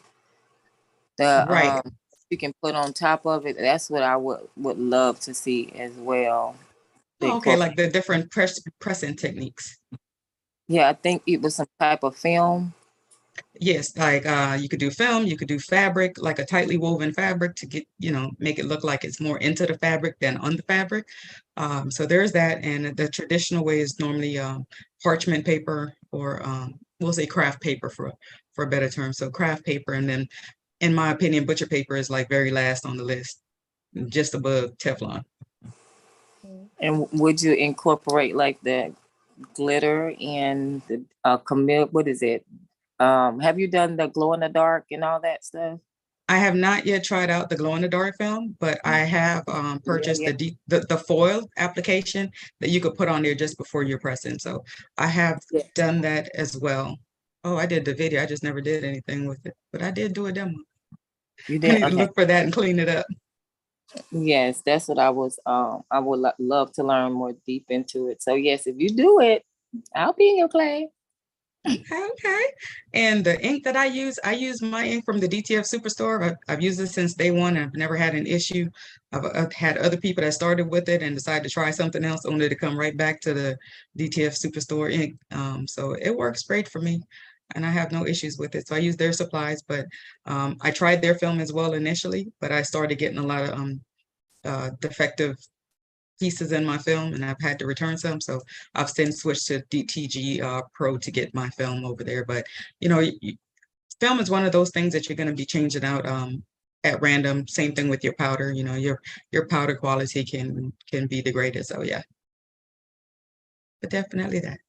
S8: that
S7: Right.
S8: you can put on top of it. That's what I would love to see as well.
S7: Oh, okay, like the different pressing techniques.
S8: Yeah, I think it was some type of film
S7: Yes, like you could do film, you could do fabric, like a tightly woven fabric to get, make it look like it's more into the fabric than on the fabric. So there's that. And the traditional way is normally parchment paper or we'll say craft paper for a better term. So craft paper, and then in my opinion, butcher paper is like very last on the list, just above Teflon.
S8: And would you incorporate like the glitter and the Camille? What is it? Have you done the glow in the dark and all that stuff?
S7: I have not yet tried out the glow in the dark film, but I have purchased the foil application that you could put on there just before you're pressing. So I have done that as well. Oh, I did the video. I just never did anything with it, but I did do a demo.
S8: You
S7: I
S8: did?
S7: need to
S8: Okay.
S7: look for that and clean it up.
S8: Yes, that's what I was. I would love to learn more deep into it. So yes, if you do it, I'll be in your class.
S7: Okay. And the ink that I use my ink from the DTF Superstore. I've used it since day one. I've never had an issue. I've had other people that started with it and decided to try something else, only to come right back to the DTF Superstore ink. So it works great for me, and I have no issues with it. So I use their supplies, but I tried their film as well initially, but I started getting a lot of defective pieces in my film, and I've had to return some. So I've since switched to DTG Pro to get my film over there. But film is one of those things that you're going to be changing out at random. Same thing with your powder. Your powder quality can be degraded. So yeah, but definitely that.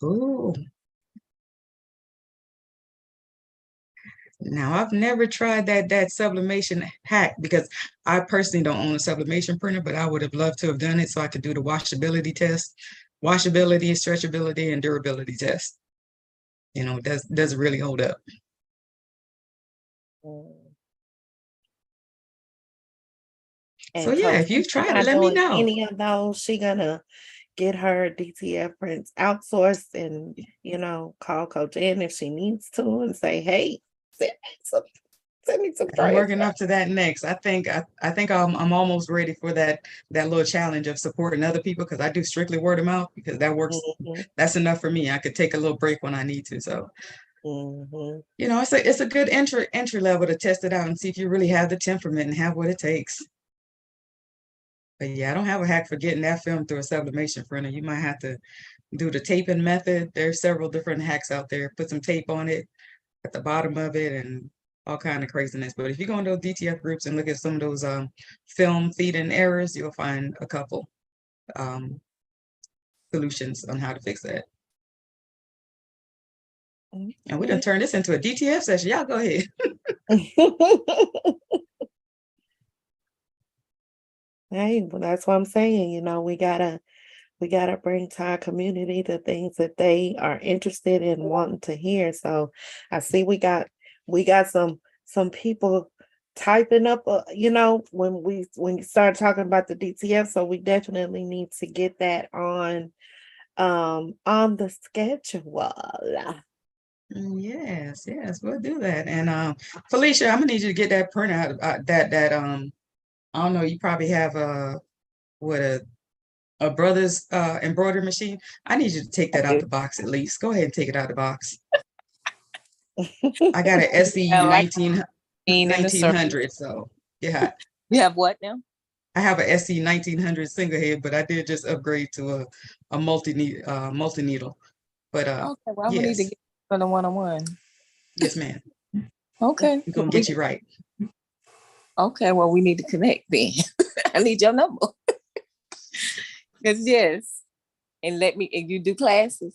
S7: Oh. Now, I've never tried that sublimation hack because I personally don't own a sublimation printer, but I would have loved to have done it so I could do the washability test, stretchability, and durability test. Does it really hold up?
S1: And
S7: So yeah, if you've tried it, let me know.
S1: Any of those, she gonna get her DTF prints outsourced and call Coach Ann if she needs to and say, hey, send me some
S7: I'm working up to that next. I think I'm almost ready for that little challenge of supporting other people, because I do strictly word of mouth, because that works. That's enough for me. I could take a little break when I need to. So it's a good entry level to test it out and see if you really have the temperament and have what it takes. But yeah, I don't have a hack for getting that film through a sublimation printer. You might have to do the taping method. There's several different hacks out there. Put some tape on it at the bottom of it and all kind of craziness. But if you go into those DTF groups and look at some of those film feed-in errors, you'll find a couple solutions on how to fix that. And we're gonna turn this into a DTF session. Y'all go ahead.
S1: Hey, well, that's what I'm saying. We gotta bring to our community the things that they are interested in wanting to hear. So I see we got some people typing up, when you start talking about the DTF. So we definitely need to get that on the schedule.
S7: Yes, we'll do that. And Felicia, I'm gonna need you to get that printout. I don't know. You probably have a brother's embroidery machine. I need you to take that out the box at least. Go ahead and take it out of the box. I got an SE 1900, so yeah.
S8: You have what now?
S7: I have an SE 1900 single head, but I did just upgrade to a multi needle. But
S8: okay, well, we
S7: yes.
S8: need to get on the one-on-one.
S7: Yes, ma'am.
S8: Okay.
S7: We're gonna get you right.
S8: Okay, well, we need to connect then. I need your number. Because yes. And you do classes.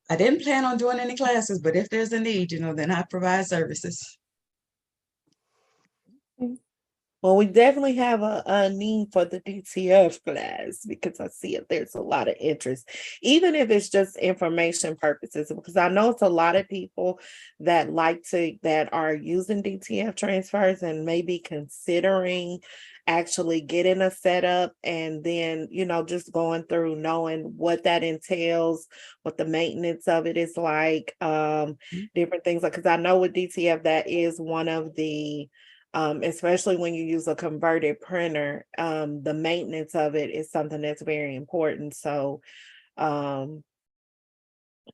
S7: I didn't plan on doing any classes, but if there's a need, then I provide services.
S1: Well, we definitely have a need for the DTF class, because I see there's a lot of interest, even if it's just information purposes, because I know it's a lot of people that are using DTF transfers and maybe considering actually getting a setup, and then, just going through knowing what that entails, what the maintenance of it is like, different things. Because I know with DTF, that is one of the especially when you use a converted printer, the maintenance of it is something that's very important. So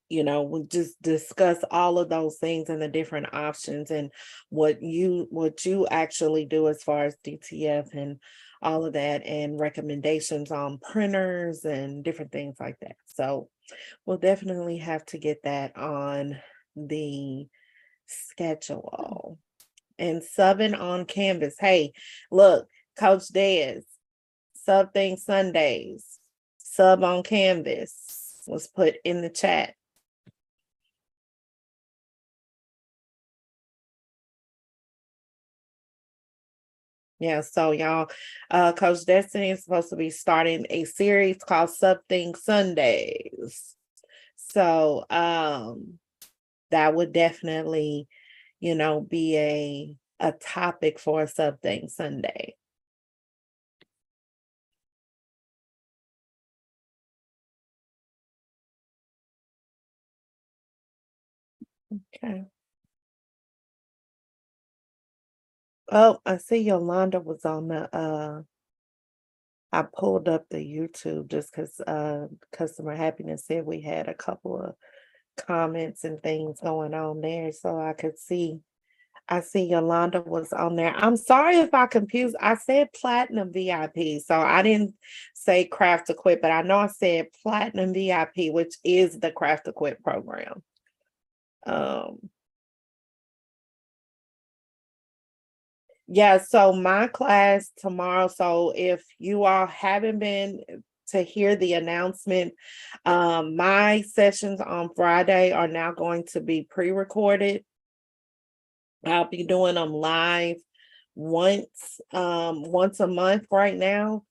S1: we just discuss all of those things and the different options and what you actually do as far as DTF and all of that, and recommendations on printers and different things like that. So we'll definitely have to get that on the schedule. And subbing on Canvas. Hey, look, Coach Des, sub thing Sundays, sub on Canvas was put in the chat. Yeah, so y'all, Coach Destiny is supposed to be starting a series called Something Sundays. So that would definitely, be a topic for Something Sunday. Okay. Oh, I see Yolanda was on the I pulled up the YouTube just because Customer Happiness said we had a couple of comments and things going on there, so I could see. I see Yolanda was on there. I'm sorry if I confused. I said Platinum VIP, so I didn't say Craft to Quit, but I know I said Platinum VIP, which is the Craft to Quit program. Yeah, so my class tomorrow. So if you all haven't been to hear the announcement, my sessions on Friday are now going to be pre-recorded. I'll be doing them live once a month right now.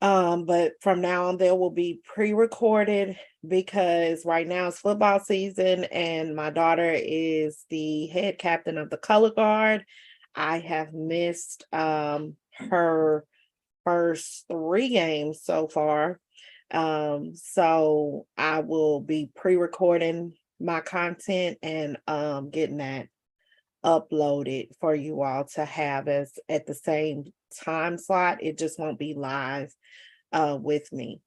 S1: But from now on, they will be pre-recorded because right now it's football season and my daughter is the head captain of the color guard. I have missed her first 3 games so far. So I will be pre-recording my content and getting that uploaded for you all to have as at the same time slot. It just won't be live with me.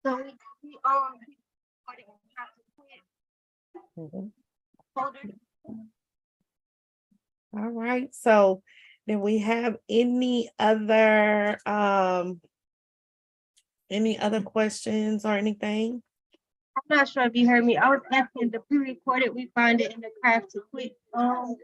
S4: So we have to quit
S1: Mhm.
S4: folder.
S1: All right, so then we have any other questions or anything?
S4: I'm not sure if you heard me. I was asking the pre-recorded. We find it in the Craft to Quit. Class.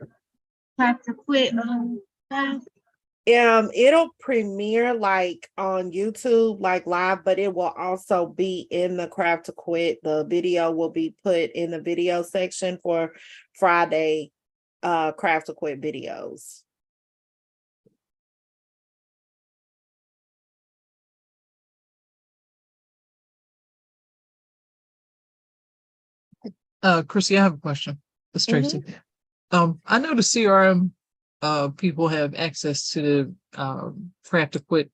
S1: It'll premiere like on YouTube, like live, but it will also be in the Craft to Quit. The video will be put in the video section for Friday Craft to Quit videos.
S3: Chrissy, I have a question. It's Tracy. I know the CRM people have access to the Craft to Quit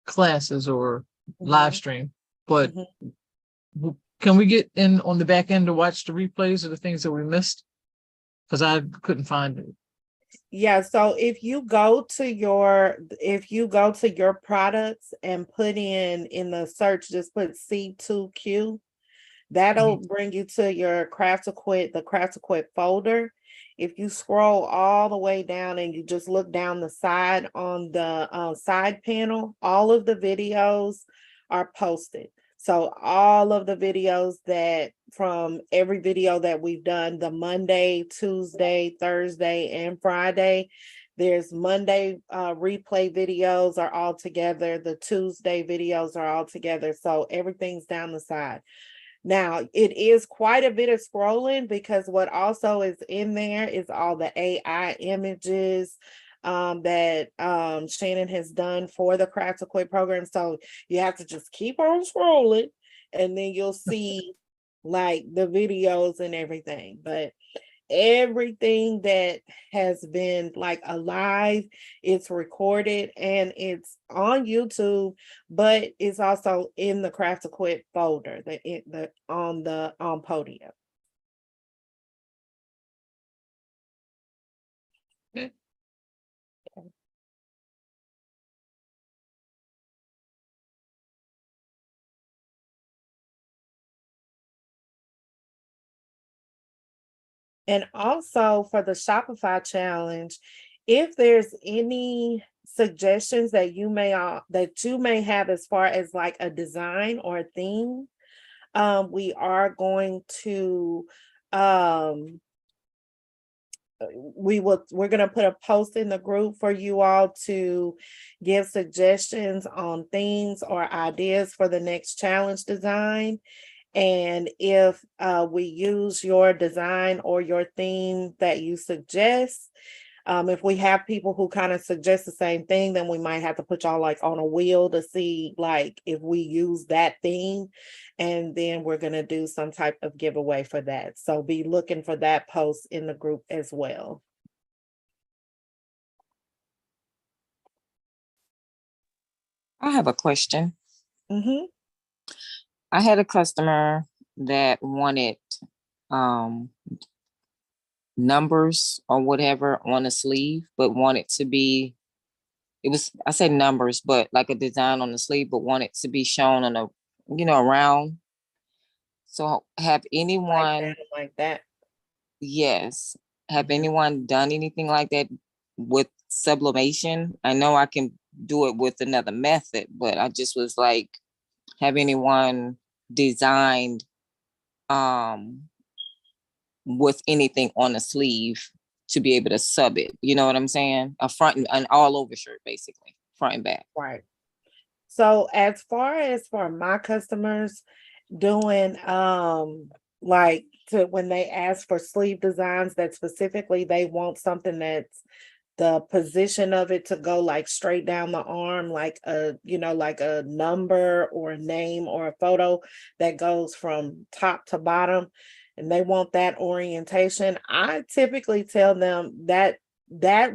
S3: classes or live stream, but can we get in on the back end to watch the replays of the things that we missed? Because I couldn't find it.
S1: Yeah, so if you go to your products and put in the search, just put C2Q, that'll bring you to your the Craft to Quit folder. If you scroll all the way down and you just look down the side on the side panel, all of the videos are posted. So all of the videos from every video that we've done, the Monday, Tuesday, Thursday, and Friday, there's Monday replay videos are all together. The Tuesday videos are all together. So everything's down the side. Now, it is quite a bit of scrolling because what also is in there is all the AI images that Shanon has done for the Craft to Quit program. So you have to just keep on scrolling and then you'll see like the videos and everything. But everything that has been like alive, it's recorded and it's on YouTube, but it's also in the Craft to Quit folder on Podium. And also for the Shopify challenge, if there's any suggestions that you may have as far as like a design or a theme, we are going to we're going to put a post in the group for you all to give suggestions on themes or ideas for the next challenge design. And if we use your design or your theme that you suggest, if we have people who kind of suggest the same thing, then we might have to put y'all like on a wheel to see like if we use that theme. And then we're going to do some type of giveaway for that. So be looking for that post in the group as well.
S8: I have a question.
S1: Mm-hmm.
S8: I had a customer that wanted numbers or whatever on a sleeve, but wanted to be, I said numbers, but like a design on the sleeve, but wanted to be shown on a, around. So have anyone,
S1: Like that.
S8: yes, have anyone done anything like that with sublimation? I know I can do it with another method, but I just was like, have anyone designed with anything on the sleeve to be able to sub it? You know what I'm saying? A front and an all over shirt, basically, front and back.
S1: Right. So as far as for my customers doing like to when they ask for sleeve designs that specifically they want something that's the position of it to go like straight down the arm, like like a number or a name or a photo that goes from top to bottom, and they want that orientation. I typically tell them that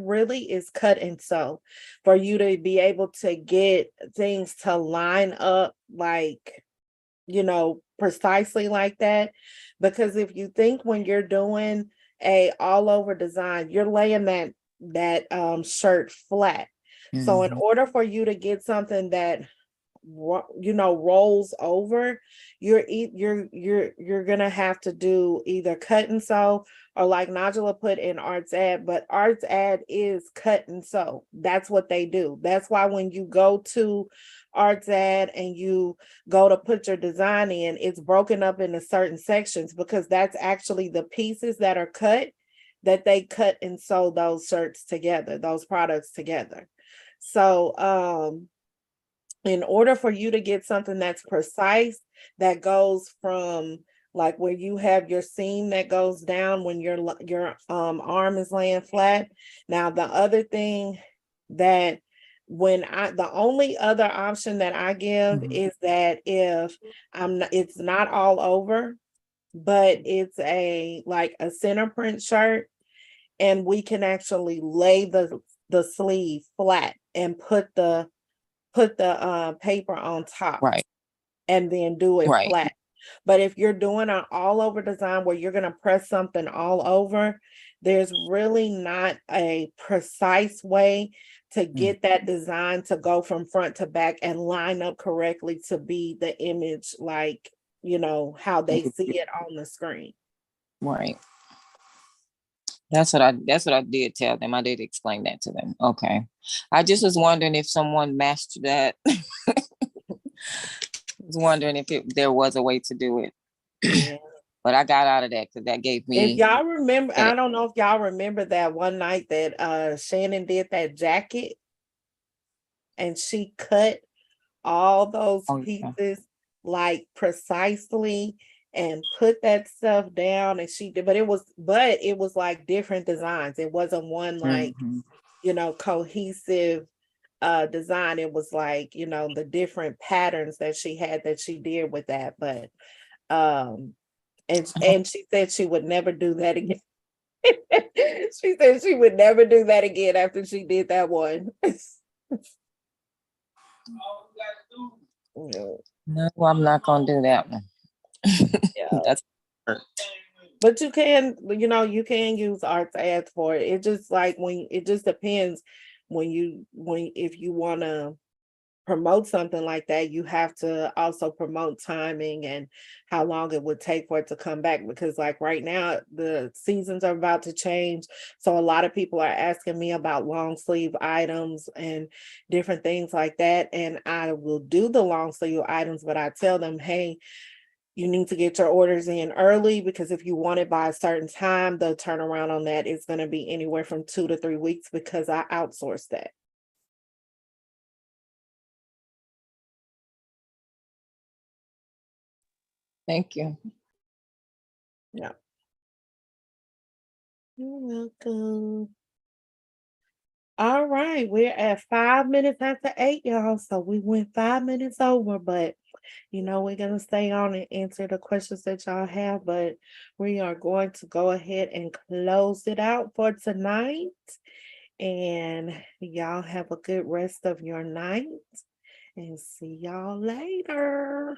S1: really is cut and sew for you to be able to get things to line up like precisely like that. Because if you think when you're doing a all over design, you're laying that shirt flat. So in order for you to get something that rolls over, you're gonna have to do either cut and sew or like Nigella put in Arts Ad, but Arts Ad is cut and sew. That's what they do. That's why when you go to Arts Ad and you go to put your design in, it's broken up into certain sections because that's actually the pieces that are cut, that they cut and sew those shirts together, those products together. So in order for you to get something that's precise, that goes from like where you have your seam that goes down when your arm is laying flat. Now the other thing that the only other option that I give is that if it's not all over, but it's like a center print shirt, and we can actually lay the sleeve flat and put the paper on top,
S8: Right.
S1: and then do it
S8: Right.
S1: flat. But if you're doing an all over design where you're going to press something all over, there's really not a precise way to get that design to go from front to back and line up correctly to be the image, like, how they see it on the screen.
S8: Right. That's what I did tell them. I did explain that to them. Okay. I just was wondering if someone mastered that. Was wondering if there was a way to do it.
S1: Yeah.
S8: But I got out of that because that gave me.
S1: If y'all remember, I don't know if y'all remember that one night that Shanon did that jacket, and she cut all those pieces like precisely and put that stuff down, and she did, but it was like different designs. It wasn't one like cohesive design. It was like the different patterns that she did with that. But and she said she would never do that again. She said she would never do that again after she did that one.
S8: No, I'm not gonna do that one.
S1: Yeah.
S8: That's
S1: But you can use Arts Ads for it. It just like it just depends if you want to promote something like that, you have to also promote timing and how long it would take for it to come back. Because like right now, the seasons are about to change. So a lot of people are asking me about long sleeve items and different things like that. And I will do the long sleeve items, but I tell them, hey, you need to get your orders in early, because if you want it by a certain time, the turnaround on that is going to be anywhere from 2 to 3 weeks, because I outsource that.
S8: Thank you.
S1: Yeah. You're welcome. All right, we're at 5 minutes after 8, y'all. So we went 5 minutes over, but we're gonna stay on and answer the questions that y'all have, but we are going to go ahead and close it out for tonight. And y'all have a good rest of your night, and see y'all later.